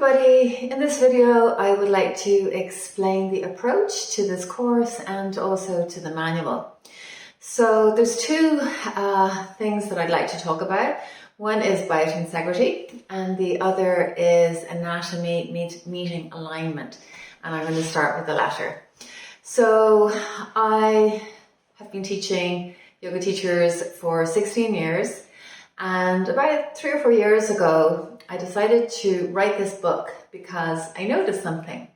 everybody, in this video I would like to explain the approach to this course and also to the manual. So there's two things that I'd like to talk about. One is biotensegrity and the other is anatomy meeting alignment, and I'm going to start with the latter. So I have been teaching yoga teachers for 16 years, and about 3 or 4 years ago I decided to write this book because I noticed something.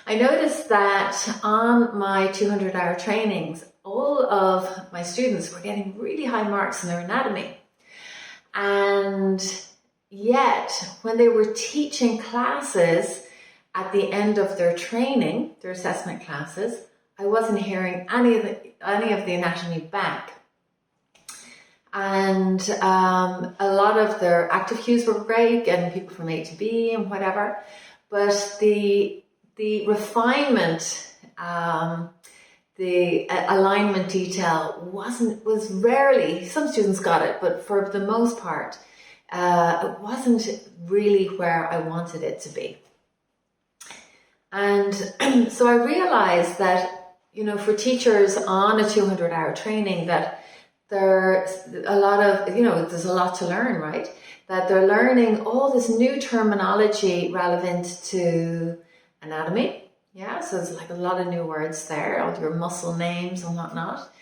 I noticed that on my 200-hour trainings, all of my students were getting really high marks in their anatomy. And yet, when they were teaching classes at the end of their training, their assessment classes, I wasn't hearing any of the anatomy back. And a lot of their active cues were great, getting people from A to B and whatever, but the refinement, the alignment detail was rarely. Some students got it, but for the most part, it wasn't really where I wanted it to be. And so I realized that, for teachers on a 200-hour training, that there's a lot to learn, right? That they're learning all this new terminology relevant to anatomy. Yeah, so there's like a lot of new words there, all your muscle names and whatnot.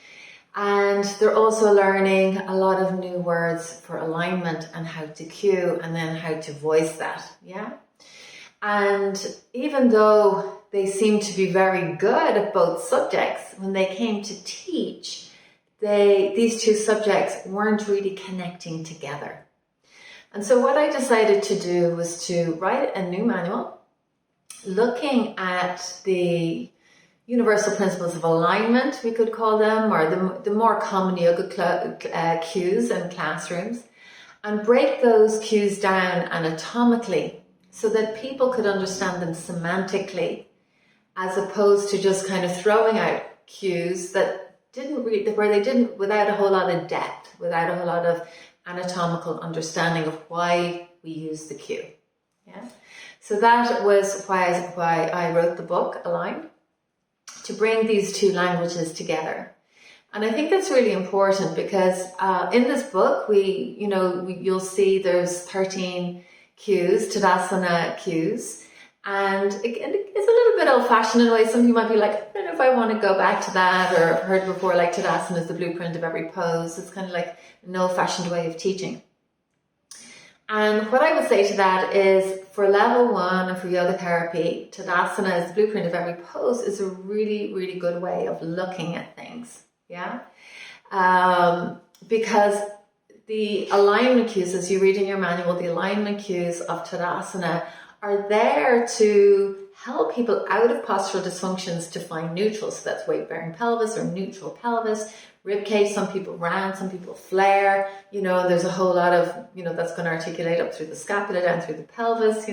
And they're also learning a lot of new words for alignment and how to cue and then how to voice that. Yeah. And even though they seem to be very good at both subjects, when they came to teach, these two subjects weren't really connecting together. And so what I decided to do was to write a new manual looking at the universal principles of alignment, we could call them, or the more common yoga cues in classrooms, and break those cues down anatomically so that people could understand them semantically, as opposed to just kind of throwing out cues without a whole lot of depth, without a whole lot of anatomical understanding of why we use the cue. Yeah. So that was why I wrote the book, Align, to bring these two languages together. And I think that's really important because in this book, you'll see there's 13 cues, Tadasana cues. And it's a little bit old-fashioned in a way. Some of you might be like, I don't know if I want to go back to that, or I've heard before, like Tadasana is the blueprint of every pose. It's kind of like an old-fashioned way of teaching. And what I would say to that is, for level 1 and for yoga therapy, Tadasana is the blueprint of every pose is a really, really good way of looking at things. Yeah, because the alignment cues, as you read in your manual, the alignment cues of Tadasana are there to help people out of postural dysfunctions to find neutral. So that's weight-bearing pelvis or neutral pelvis, rib cage. Some people round, some people flare, and there's a whole lot of, that's going to articulate up through the scapula, down through the pelvis,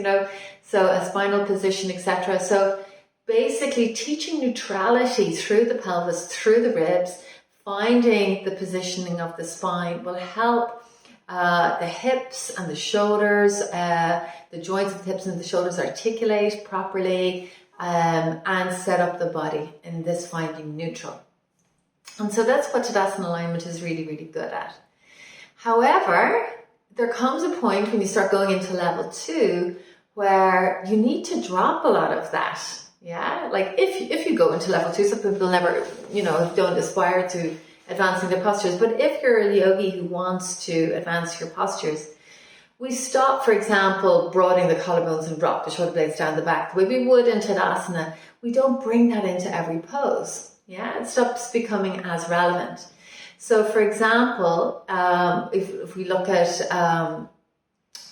so a spinal position, etc. So basically teaching neutrality through the pelvis, through the ribs, finding the positioning of the spine will help the hips and the shoulders, the joints of the hips and the shoulders articulate properly and set up the body in this finding neutral. And so that's what Tadasana alignment is really, really good at. However, there comes a point when you start going into level 2 where you need to drop a lot of that. Yeah, like if you go into level 2, some people never, don't aspire to advancing their postures. But if you're a yogi who wants to advance your postures, we stop, for example, broadening the collarbones and drop the shoulder blades down the back the way we would in Tadasana. We don't bring that into every pose. Yeah, it stops becoming as relevant. So, for example, if we look at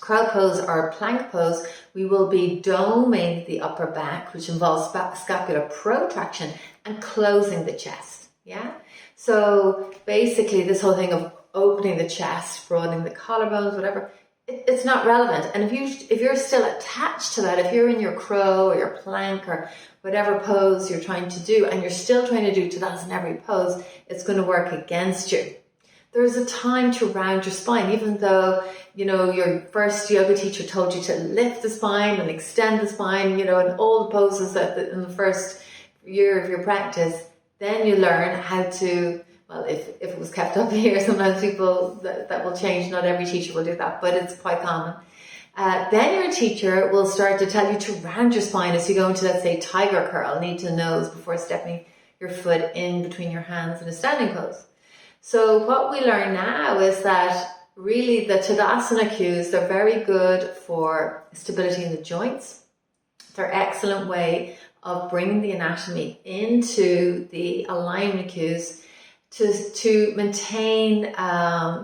crow pose or plank pose, we will be doming the upper back, which involves scapular protraction and closing the chest. Yeah. So basically this whole thing of opening the chest, broadening the collarbones, whatever, it's not relevant. And if you're still attached to that, if you're in your crow or your plank or whatever pose you're trying to do, and you're still trying to do Tadasana in every pose, it's going to work against you. there's a time to round your spine, even though, your first yoga teacher told you to lift the spine and extend the spine, and all the poses in the first year of your practice. Then you learn how to, well, if it was kept up here, sometimes people, that will change. Not every teacher will do that, but it's quite common. Then your teacher will start to tell you to round your spine as you go into, let's say, tiger curl, knee to nose, before stepping your foot in between your hands in a standing pose. So what we learn now is that really the Tadasana cues, they're very good for stability in the joints. They're an excellent way of bringing the anatomy into the alignment cues to maintain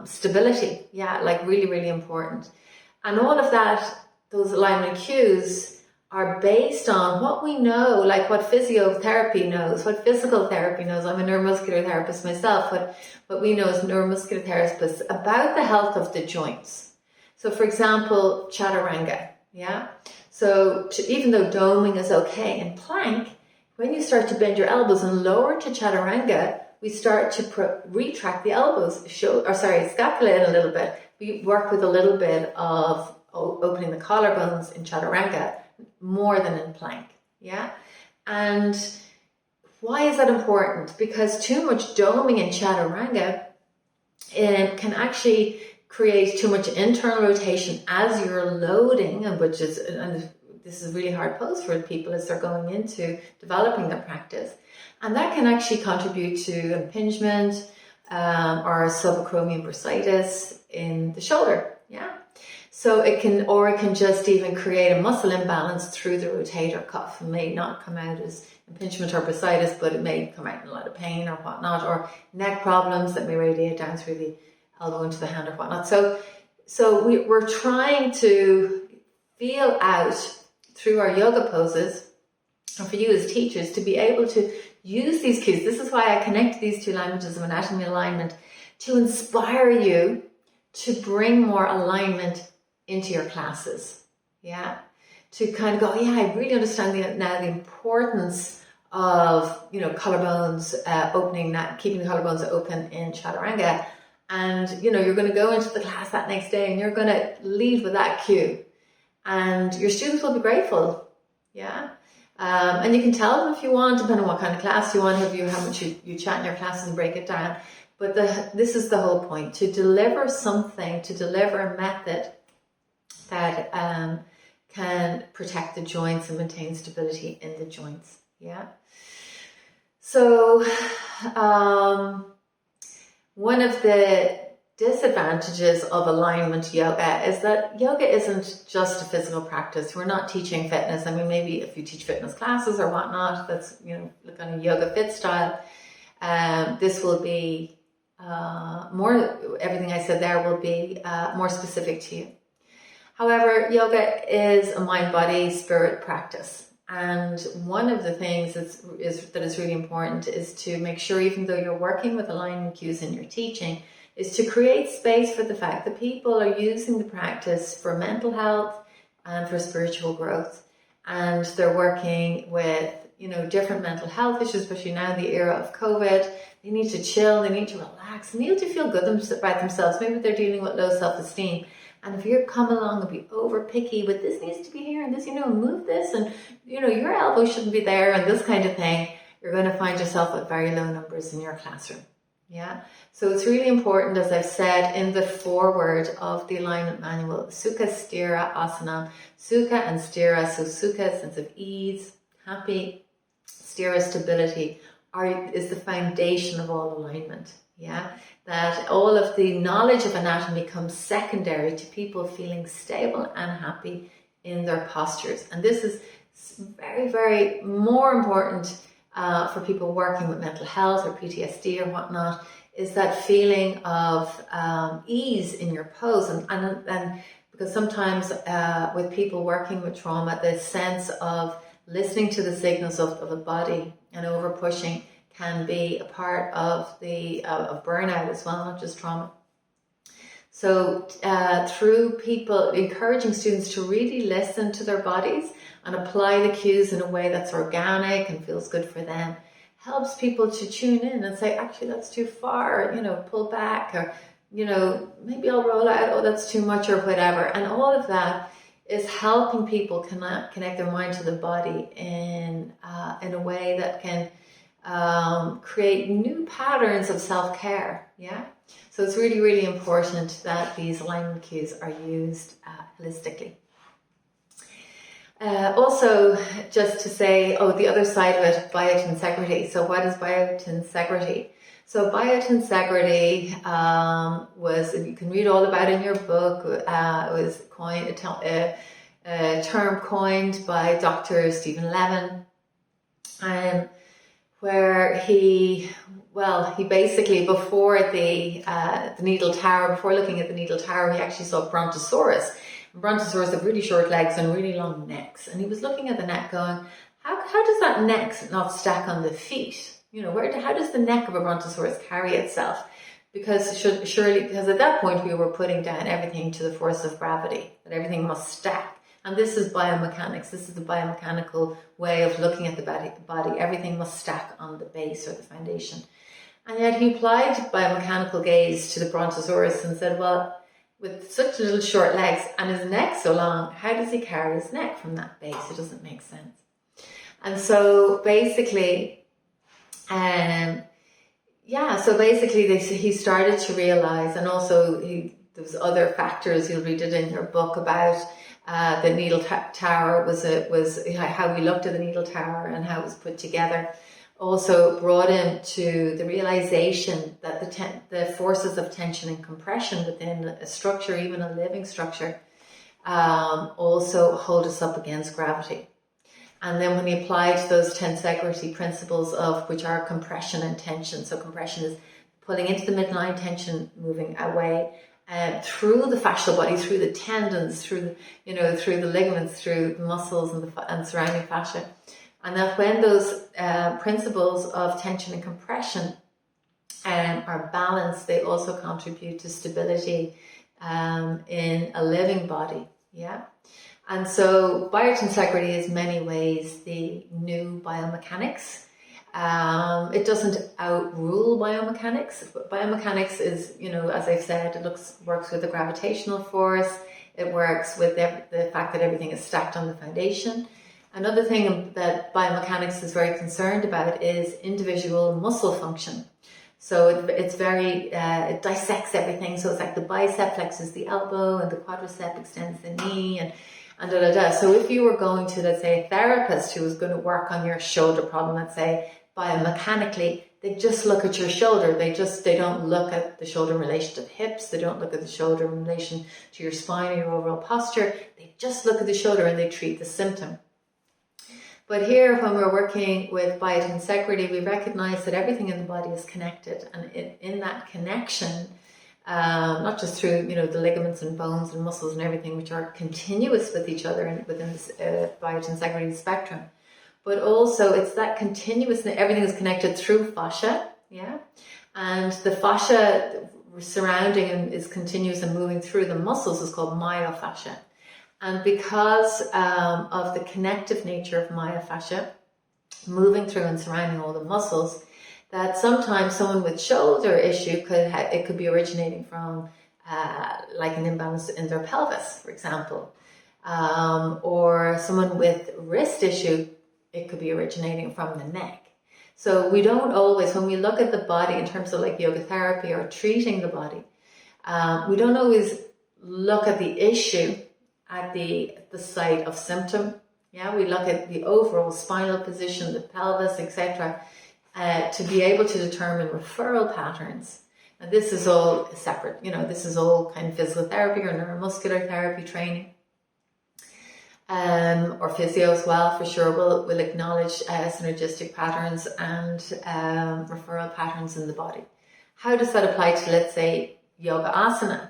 stability. Yeah, like really, really important. And all of that, those alignment cues are based on what we know, like what physiotherapy knows, what physical therapy knows. I'm a neuromuscular therapist myself. What we know as neuromuscular therapists about the health of the joints. So for example, chaturanga, yeah? So even though doming is okay in plank, when you start to bend your elbows and lower to chaturanga, we start to retract the elbows, scapula in a little bit. We work with a little bit of opening the collarbones in chaturanga more than in plank, yeah? And why is that important? Because too much doming in chaturanga can actually create too much internal rotation as you're loading, and this is a really hard pose for people as they're going into developing their practice. And that can actually contribute to impingement or subacromial bursitis in the shoulder, yeah? So it can just even create a muscle imbalance through the rotator cuff. It may not come out as impingement or bursitis, but it may come out in a lot of pain or whatnot, or neck problems that may radiate down through the elbow into the hand or whatnot. So we're trying to feel out through our yoga poses, and for you as teachers to be able to use these cues. This is why I connect these two languages of anatomy and alignment, to inspire you to bring more alignment into your classes, yeah, to kind of go, yeah, I really understand now the importance of collarbones opening, keeping the collarbones open in chaturanga, and you're going to go into the class that next day and you're going to lead with that cue, and your students will be grateful, yeah. And you can tell them if you want, depending on what kind of class you want, how much you chat in your classes and break it down. But this is the whole point, to deliver a method that can protect the joints and maintain stability in the joints. Yeah. So one of the disadvantages of alignment yoga is that yoga isn't just a physical practice. We're not teaching fitness. I mean, maybe if you teach fitness classes or whatnot, that's look on a yoga fit style. This will be more. Everything I said there will be more specific to you. However, yoga is a mind, body, spirit practice. And one of the things that is really important is to make sure, even though you're working with alignment cues in your teaching, is to create space for the fact that people are using the practice for mental health and for spiritual growth. And they're working with, different mental health issues, especially now in the era of COVID. They need to chill, they need to relax, they need to feel good about themselves. Maybe they're dealing with low self-esteem. And if you come along and be over picky, but this needs to be here and this, move this, and, your elbow shouldn't be there and this kind of thing, you're going to find yourself at very low numbers in your classroom. Yeah. So it's really important, as I've said in the foreword of the alignment manual, Sukha Sthira Asana. Sukha and Sthira. So Sukha, sense of ease, happy. Sthira, stability, is the foundation of all alignment. Yeah. That all of the knowledge of anatomy comes secondary to people feeling stable and happy in their postures. And this is very, very more important for people working with mental health or PTSD or whatnot, is that feeling of ease in your pose. And because sometimes with people working with trauma, the sense of listening to the signals of the body and over pushing can be a part of of burnout as well, not just trauma. So through people encouraging students to really listen to their bodies and apply the cues in a way that's organic and feels good for them, helps people to tune in and say, actually, that's too far, pull back, or, maybe I'll roll out, oh, that's too much, or whatever. And all of that is helping people connect their mind to the body in a way that can create new patterns of self-care. Yeah. So it's really, really important that these alignment cues are used holistically. Also, just to say, the other side of it, biotensegrity. So what is biotensegrity? So biotensegrity was, you can read all about it in your book, it was a term coined by Dr. Stephen Levin, where he basically, before the Needle Tower, before looking at the Needle Tower, he actually saw Brontosaurus. And Brontosaurus have really short legs and really long necks. And he was looking at the neck going, how does that neck not stack on the feet? How does the neck of a Brontosaurus carry itself? Because at that point we were putting down everything to the force of gravity, that everything must stack. And this is biomechanics. This is the biomechanical way of looking at the body. Everything must stack on the base or the foundation. And yet he applied biomechanical gaze to the Brontosaurus and said, well, with such little short legs and his neck so long, how does he carry his neck from that base? It doesn't make sense. And so basically, he started to realize, and also there was other factors, you'll read it in your book, about the Needle Tower was how we looked at the Needle Tower and how it was put together. Also brought him to the realization that the forces of tension and compression within a structure, even a living structure, also hold us up against gravity. And then when he applied those tensegrity principles, of which are compression and tension. So compression is pulling into the midline, tension moving away, through the fascial body, through the tendons, through the ligaments, through the muscles and surrounding fascia. And that when those principles of tension and compression are balanced, they also contribute to stability in a living body. Yeah. And so biotensegrity is many ways the new biomechanics. It doesn't outrule biomechanics. Biomechanics is, as I've said, it works with the gravitational force. It works with the fact that everything is stacked on the foundation. Another thing that biomechanics is very concerned about is individual muscle function. So it's very, it dissects everything. So it's like the bicep flexes the elbow and the quadricep extends the knee and da da da. So if you were going to, let's say, a therapist who was going to work on your shoulder problem, let's say, biomechanically, they just look at your shoulder. They don't look at the shoulder in relation to the hips. They don't look at the shoulder in relation to your spine or your overall posture. They just look at the shoulder and they treat the symptom. But here, when we're working with biotensegrity, we recognize that everything in the body is connected. And in that connection, not just through, the ligaments and bones and muscles and everything, which are continuous with each other and within this biotensegrity spectrum, but also it's that continuous, everything is connected through fascia, yeah? And the fascia surrounding and is continuous and moving through the muscles is called myofascia. And because of the connective nature of myofascia, moving through and surrounding all the muscles, that sometimes someone with shoulder issue could be originating from like an imbalance in their pelvis, for example, or someone with wrist issue, it could be originating from the neck. So we don't always, when we look at the body in terms of like yoga therapy or treating the body, we don't always look at the issue at the site of symptom. Yeah, we look at the overall spinal position, the pelvis, etc., to be able to determine referral patterns. And this is all separate, this is all kind of physical therapy or neuromuscular therapy training. Or physio as well, for sure, will acknowledge synergistic patterns and referral patterns in the body. How does that apply to, let's say, yoga asana?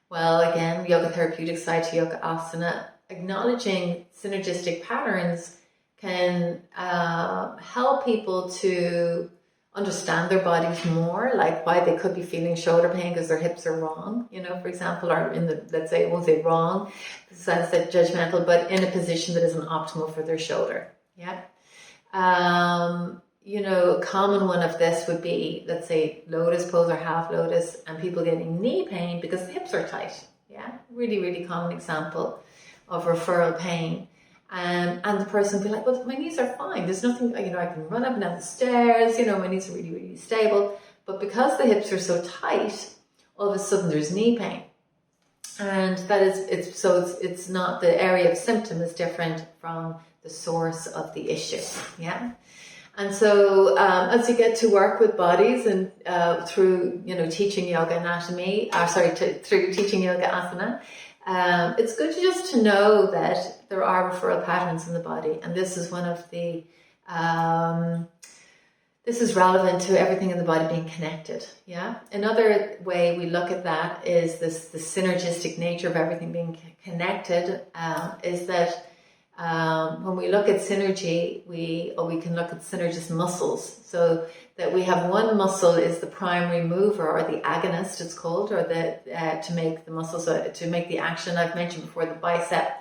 Well, again, yoga therapeutic side to yoga asana, acknowledging synergistic patterns can help people to understand their bodies more, like why they could be feeling shoulder pain because their hips are wrong, for example, or in the, let's say, I won't say wrong, sounds like judgmental, but in a position that isn't optimal for their shoulder. Yeah. a common one of this would be, let's say, lotus pose or half lotus, and people getting knee pain because the hips are tight. Yeah, really, really common example of referral pain. And the person will be like, well, my knees are fine. There's nothing, I can run up and down the stairs, my knees are really, really stable. But because the hips are so tight, all of a sudden there's knee pain. And that is, it's not, the area of symptom is different from the source of the issue. Yeah. And so as you get to work with bodies and through, teaching yoga anatomy, through teaching yoga asana, it's good just to know that there are referral patterns in the body. And this is one of the, this is relevant to everything in the body being connected. Yeah. Another way we look at that is the synergistic nature of everything being connected, is that when we look at synergy, we can look at synergist muscles. So that we have one muscle is the primary mover, or the agonist it's called, or to make the muscle, so to make the action. I've mentioned before, the bicep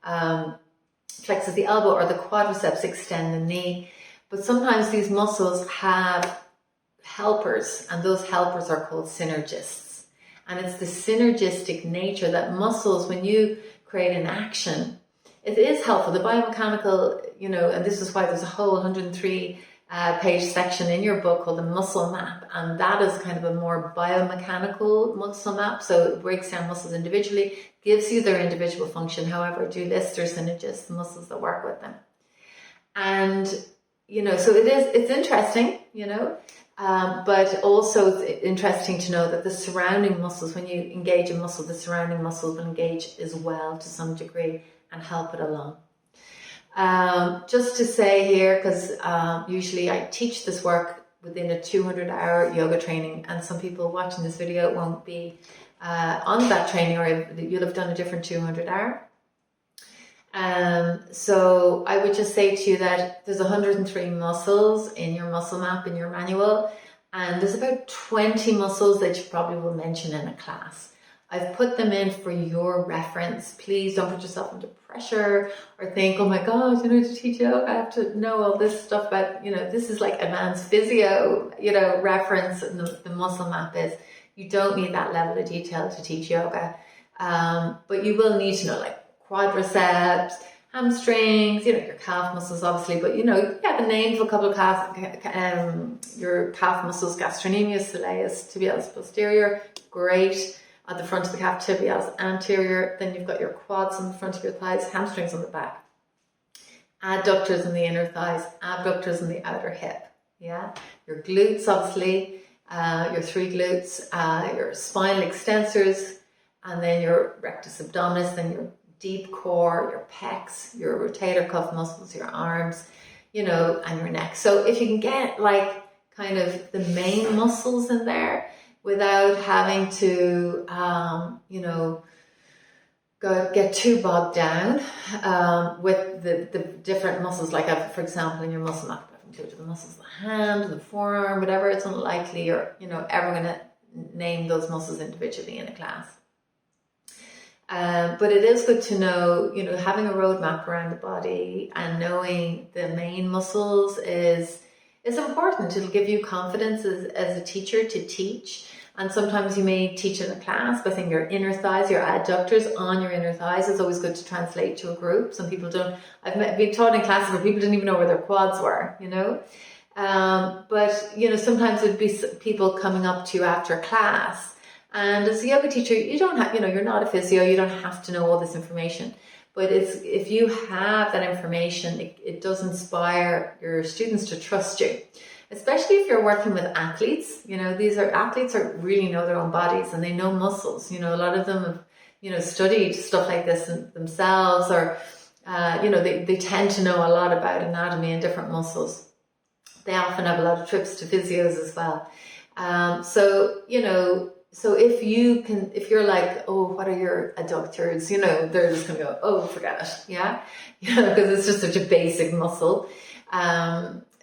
flexes the elbow, or the quadriceps extend the knee. But sometimes these muscles have helpers, and those helpers are called synergists. And it's the synergistic nature that muscles, when you create an action, it is helpful. The biomechanical, and this is why there's a whole 103 page section in your book called the muscle map. And that is kind of a more biomechanical muscle map. So it breaks down muscles individually, gives you their individual function. However, do list their synergists, the muscles that work with them. And, so it's interesting, but also it's interesting to know that the surrounding muscles, when you engage a muscle, the surrounding muscles will engage as well to some degree and help it along. Just to say here, because usually I teach this work within a 200-hour yoga training, and some people watching this video won't be on that training, or you'll have done a different 200-hour. So I would just say to you that there's 103 muscles in your muscle map in your manual, and there's about 20 muscles that you probably will mention in a class. I've put them in for your reference. Please don't put yourself under pressure or think, oh my God, to teach yoga, I have to know all this stuff about, this is like advanced physio, reference, and the muscle map is. You don't need that level of detail to teach yoga. But you will need to know like quadriceps, hamstrings, your calf muscles obviously, but the names of a couple of your calf muscles: gastrocnemius, soleus, tibialis posterior, great. At the front of the calf, tibialis anterior. Then you've got your quads on the front of your thighs, hamstrings on the back, adductors in the inner thighs, abductors in the outer hip. Yeah, your glutes obviously, your three glutes, your spinal extensors, and then your rectus abdominis, then your deep core, your pecs, your rotator cuff muscles, your arms, and your neck. So if you can get like kind of the main muscles in there without having to, get too bogged down with the different muscles. Like for example, in your muscle map, I've included the muscles of the hand, the forearm, whatever. It's unlikely you're, ever going to name those muscles individually in a class. But it is good to know, having a roadmap around the body and knowing the main muscles is important. It'll give you confidence as a teacher to teach. And sometimes you may teach in a class by saying your inner thighs, your adductors on your inner thighs. It's always good to translate to a group. Some people don't. I've been taught in classes where people didn't even know where their quads were, But, sometimes it'd be people coming up to you after a class. And as a yoga teacher, you don't have, you're not a physio, you don't have to know all this information. But if you have that information, it does inspire your students to trust you. Especially if you're working with athletes, these are athletes that really know their own bodies and they know muscles. A lot of them have, studied stuff like this themselves, or, they tend to know a lot about anatomy and different muscles. They often have a lot of trips to physios as well. So if you're like, oh, what are your adductors? They're just going to go, oh, forget it. Yeah. Because it's just such a basic muscle.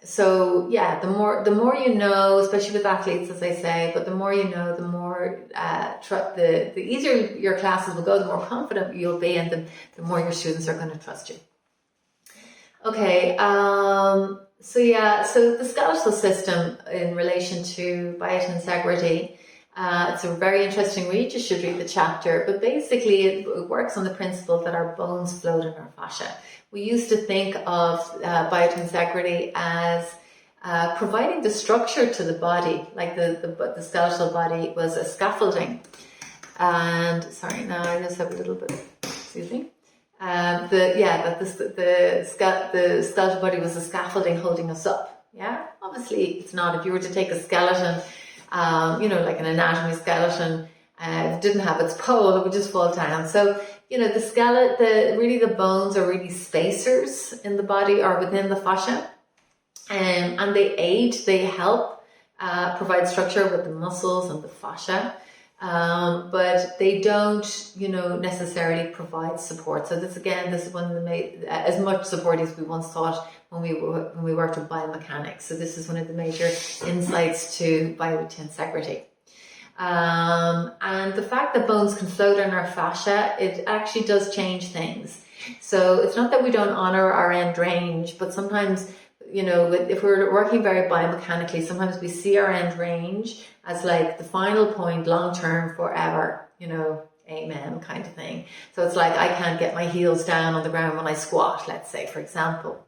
So yeah, the more you know, especially with athletes, as I say, but the more you know, the more the easier your classes will go, the more confident you'll be, and the more your students are going to trust you. Okay. So the skeletal system in relation to biotensegrity, it's a very interesting read. You should read the chapter. But basically, it works on the principle that our bones float in our fascia. We used to think of biotensegrity as providing the structure to the body, like the skeletal body was a scaffolding. And sorry, now I just have a little bit. Excuse me. The skeletal body was a scaffolding holding us up. Yeah, obviously it's not. If you were to take a skeleton, like an anatomy skeleton, if it didn't have its pole, it would just fall down. So the bones are really spacers in the body or within the fascia, and they help provide structure with the muscles and the fascia. But they don't, necessarily provide support. So this is one of the as much support as we once thought when we worked with biomechanics. So this is one of the major insights to biotensegrity. And the fact that bones can float in our fascia, it actually does change things. So it's not that we don't honor our end range, but sometimes, if we're working very biomechanically, sometimes we see our end range as like the final point, long term, forever, amen kind of thing. So it's like, I can't get my heels down on the ground when I squat, let's say, for example.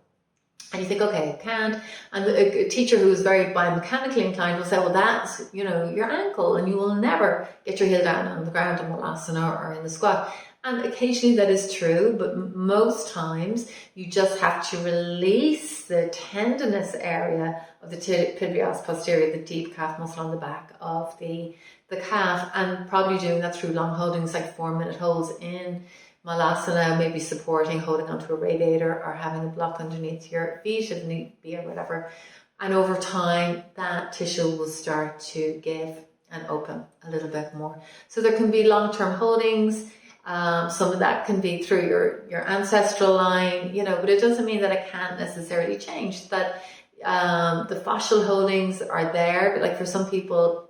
And you think, okay, I can't. And a teacher who is very biomechanically inclined will say, well, that's, your ankle, and you will never get your heel down on the ground in Malasana or in the squat. And occasionally that is true, but most times you just have to release the tendinous area of the tibialis posterior, the deep calf muscle on the back of the calf, and probably doing that through long holdings, like 4-minute holds in Malasana, maybe supporting, holding onto a radiator or having a block underneath your feet if need be or whatever. And over time, that tissue will start to give and open a little bit more. So there can be long-term holdings. Some of that can be through your ancestral line, but it doesn't mean that it can't necessarily change. That the fascial holdings are there, but like for some people,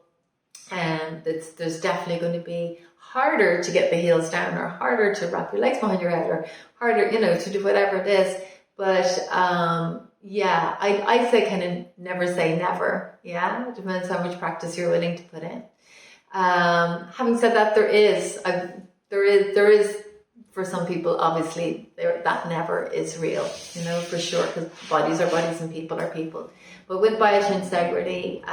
there's definitely going to be harder to get the heels down, or harder to wrap your legs behind your head, or harder, to do whatever it is. But I say kind of never say never. Yeah, it depends how much practice you're willing to put in. Having said that, there is for some people, obviously, that never is real, for sure, because bodies are bodies and people are people. But with biotensegrity,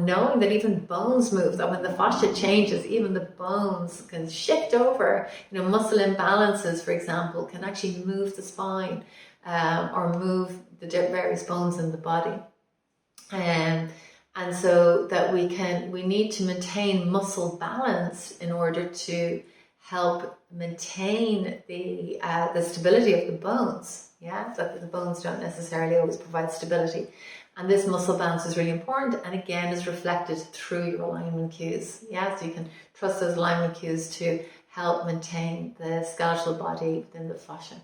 knowing that even bones move, that when the fascia changes, even the bones can shift over. Muscle imbalances, for example, can actually move the spine or move the various bones in the body. And so that we need to maintain muscle balance in order to help maintain the stability of the bones. Yeah, that the bones don't necessarily always provide stability. And this muscle balance is really important, and again is reflected through your alignment cues. Yeah, so you can trust those alignment cues to help maintain the skeletal body within the fascia.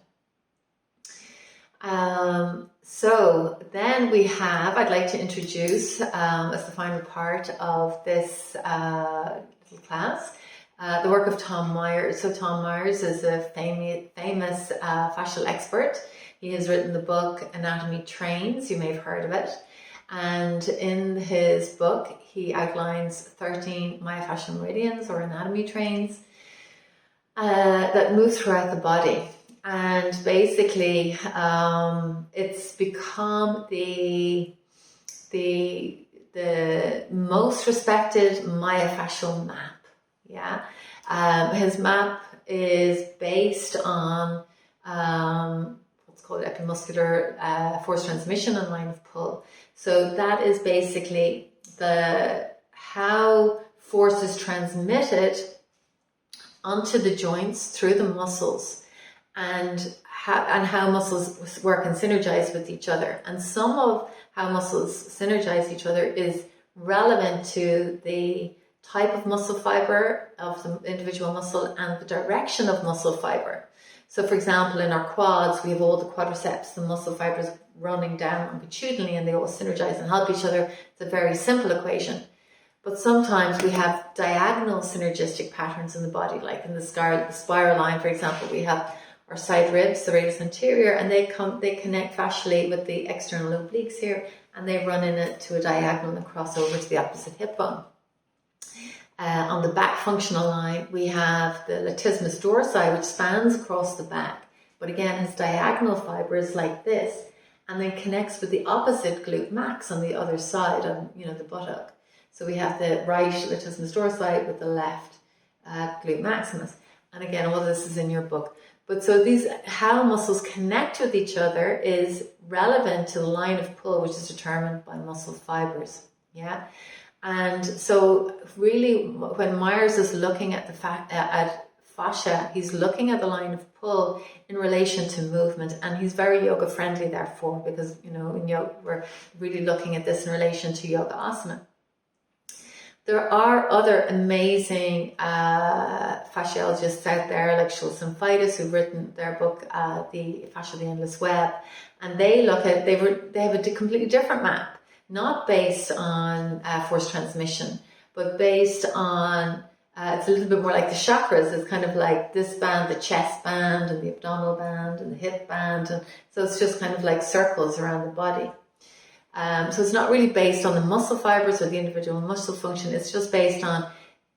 So then I'd like to introduce, as the final part of this little class, the work of Tom Myers. So Tom Myers is a famous fascial expert. He has written the book Anatomy Trains. You may have heard of it. And in his book, he outlines 13 myofascial meridians, or anatomy trains, that move throughout the body. And basically, it's become the most respected myofascial map. Yeah, his map is based on what's called epimuscular force transmission and line of pull. So that is basically how force is transmitted onto the joints through the muscles, and how muscles work and synergize with each other. And some of how muscles synergize each other is relevant to the type of muscle fiber of the individual muscle and the direction of muscle fiber. So for example, in our quads, we have all the quadriceps, the muscle fibers running down longitudinally, and they all synergize and help each other. It's a very simple equation. But sometimes we have diagonal synergistic patterns in the body, like in the spiral line, for example, we have or side ribs, the radius anterior, and they connect fascially with the external obliques here, and they run in it to a diagonal and cross over to the opposite hip bone. On the back functional line, we have the latissimus dorsi, which spans across the back, but again has diagonal fibers like this, and then connects with the opposite glute max on the other side, on the buttock. So we have the right latissimus dorsi with the left glute maximus. And again, all this is in your book. But so how muscles connect with each other is relevant to the line of pull, which is determined by muscle fibers. Yeah. And so really when Myers is looking at at fascia, he's looking at the line of pull in relation to movement, and he's very yoga friendly therefore, because in yoga we're really looking at this in relation to yoga asana. There are other amazing fasciologists out there like Schultz and Feides, who've written their book The Fascia of the Endless Web, and they look at they have a completely different map, not based on force transmission, but based on it's a little bit more like the chakras. It's kind of like this band, the chest band, and the abdominal band, and the hip band, and so it's just kind of like circles around the body. So it's not really based on the muscle fibers or the individual muscle function. It's just based on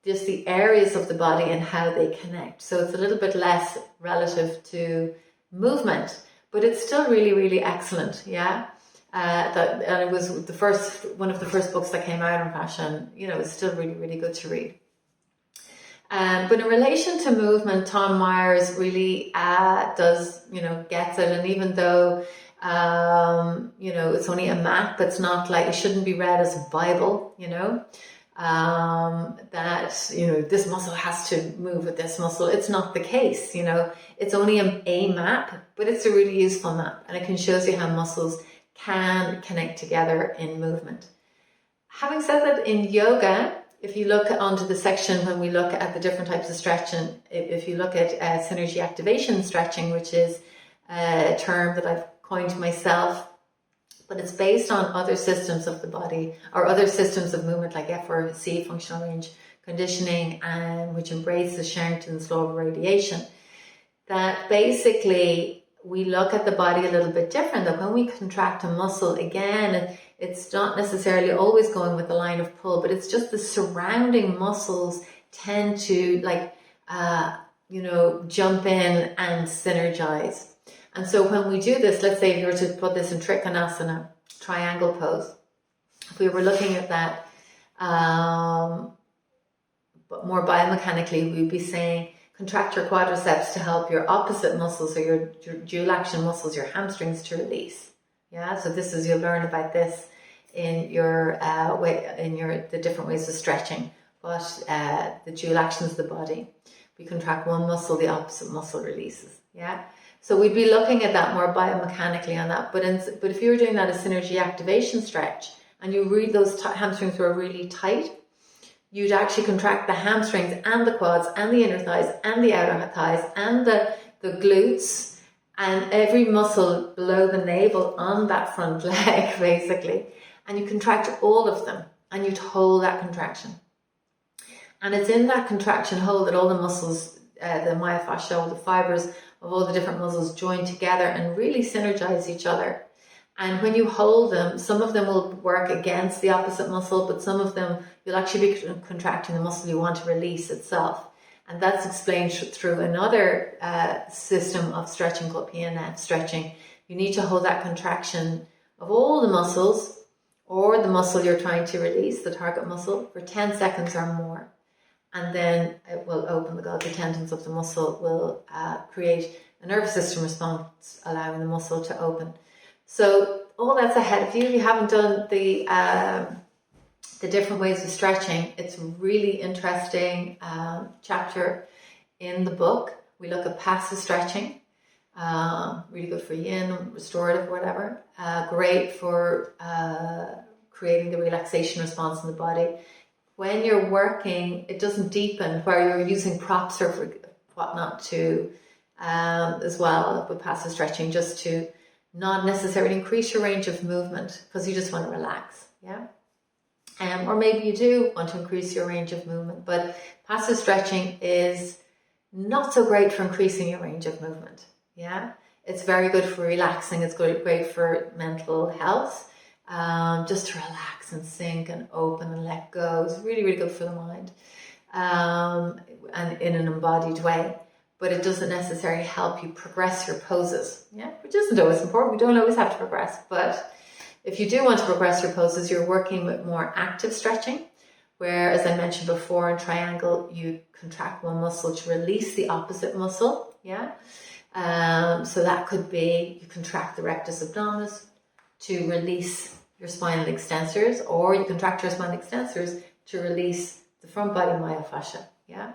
just the areas of the body and how they connect. So it's a little bit less relative to movement, but it's still really, really excellent. Yeah. And it was one of the first books that came out on fascia, and it's still really, really good to read. But in relation to movement, Tom Myers really gets it. And even though it's only a map, it's not like, it shouldn't be read as a Bible, that this muscle has to move with this muscle. It's not the case. It's only a map, but it's a really useful map, and it shows you how muscles can connect together in movement. Having said that, in yoga, if you look onto the section when we look at the different types of stretching, if you look at synergy activation stretching, which is a term that I've coined myself, but it's based on other systems of the body or other systems of movement like FRC, functional range conditioning, and which embraces Sherrington's law of radiation, that basically we look at the body a little bit different. That when we contract a muscle, again, it's not necessarily always going with the line of pull, but it's just the surrounding muscles tend to jump in and synergize. And so when we do this, let's say if you were to put this in Trikonasana, triangle pose, if we were looking at that, but more biomechanically, we'd be saying, contract your quadriceps to help your opposite muscles or your dual action muscles, your hamstrings, to release. Yeah, so you'll learn about this in the different ways of stretching, but the dual actions of the body. We contract one muscle, the opposite muscle releases. Yeah. So we'd be looking at that more biomechanically on that. But if you were doing that as synergy activation stretch, and you read those hamstrings were really tight, you'd actually contract the hamstrings and the quads and the inner thighs and the outer thighs and the glutes and every muscle below the navel on that front leg, basically. And you contract all of them, and you'd hold that contraction. And it's in that contraction hold that all the muscles, the myofascia, all the fibers of all the different muscles join together and really synergize each other. And when you hold them, some of them will work against the opposite muscle, but some of them you'll actually be contracting the muscle you want to release itself. And that's explained through another system of stretching called PNF stretching. You need to hold that contraction of all the muscles or the muscle you're trying to release, the target muscle, for 10 seconds or more. And then it will open the Golgi tendons of the muscle, will create a nervous system response, allowing the muscle to open. So all that's ahead of you. If you haven't done the different ways of stretching, it's a really interesting chapter in the book. We look at passive stretching, really good for yin, restorative, whatever. Great for creating the relaxation response in the body. When you're working, it doesn't deepen, where you're using props or whatnot to, as well with passive stretching, just to not necessarily increase your range of movement because you just want to relax, yeah? Or maybe you do want to increase your range of movement, but passive stretching is not so great for increasing your range of movement, Yeah, it's very good for relaxing. It's great for mental health. Just to relax and sink and open and let go. It's really, really good for the mind, and in an embodied way. But it doesn't necessarily help you progress your poses, yeah, which isn't always important. We don't always have to progress, but if you do want to progress your poses, you're working with more active stretching, where, as I mentioned before, in triangle, you contract one muscle to release the opposite muscle, yeah. So that could be you contract the rectus abdominis to release your spinal extensors, or you contract your spinal extensors to release the front body myofascia, yeah.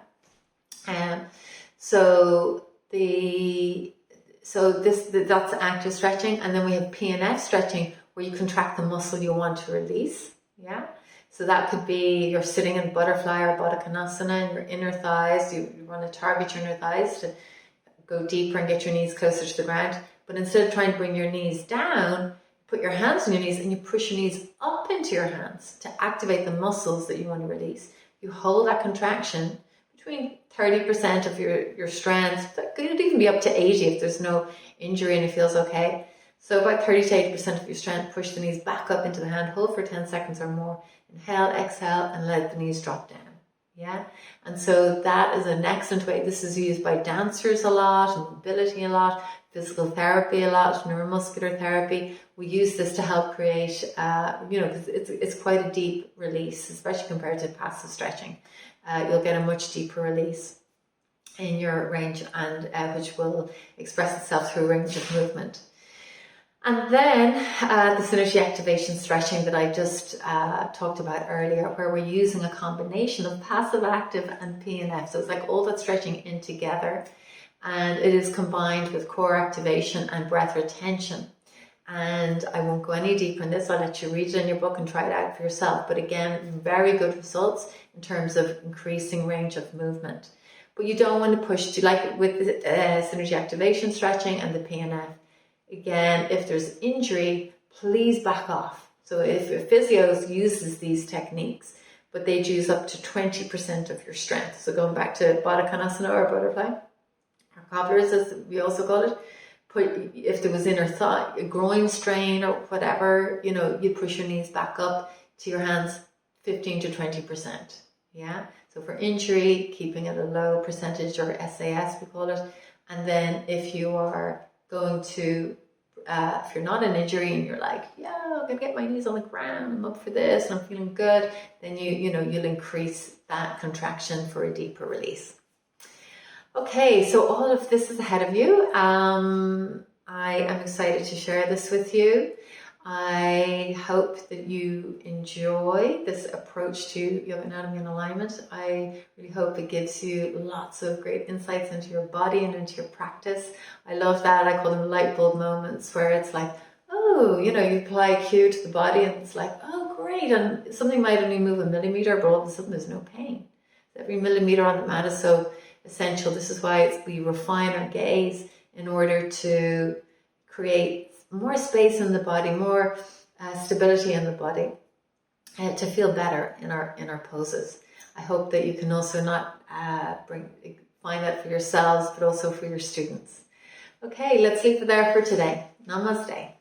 That's active stretching, and then we have PNF stretching, where you contract the muscle you want to release, yeah. So that could be you're sitting in butterfly or Baddha Konasana, and your inner thighs, you want to target your inner thighs to go deeper and get your knees closer to the ground. But instead of trying to bring your knees down, put your hands on your knees and you push your knees up into your hands to activate the muscles that you want to release. You hold that contraction between 30% of your strength. That could even be up to 80 if there's no injury and it feels okay. So about 30 to 80% of your strength, push the knees back up into the hand, hold for 10 seconds or more. Inhale, exhale, and let the knees drop down. Yeah, and so that is an excellent way. This is used by dancers a lot, mobility a lot, physical therapy a lot, neuromuscular therapy. We use this to help create, because it's quite a deep release, especially compared to passive stretching. You'll get a much deeper release in your range, and which will express itself through range of movement. And then the synergy activation stretching that I just talked about earlier, where we're using a combination of passive active and PNF. So it's like all that stretching in together, and it is combined with core activation and breath retention. And I won't go any deeper in this. I'll let you read it in your book and try it out for yourself. But again, very good results in terms of increasing range of movement. But you don't want to push to, like with the synergy activation stretching and the PNF. Again, if there's injury, please back off. So if your physio uses these techniques, but they'd use up to 20% of your strength. So going back to Baddha Konasana or butterfly, or cobblers as we also call it, if there was inner thigh, a groin strain or whatever, you push your knees back up to your hands 15 to 20%. Yeah. So for injury, keeping it a low percentage, or SAS we call it. And then if you are going to, if you're not an injury and you're like, yeah, I'm gonna get my knees on the ground, I'm up for this and I'm feeling good, then you'll increase that contraction for a deeper release. Okay, so all of this is ahead of you. I am excited to share this with you. I hope that you enjoy this approach to yoga anatomy and alignment. I really hope it gives you lots of great insights into your body and into your practice. I love that. I call them light bulb moments, where it's like, oh, you apply a cue to the body and it's like, oh, great. And something might only move a millimeter, but all of a sudden there's no pain. Every millimeter on the mat is so essential. This is why we refine our gaze in order to create more space in the body, more stability in the body, to feel better in our poses. I hope that you can also not find that for yourselves, but also for your students. Okay, let's leave it there for today. Namaste.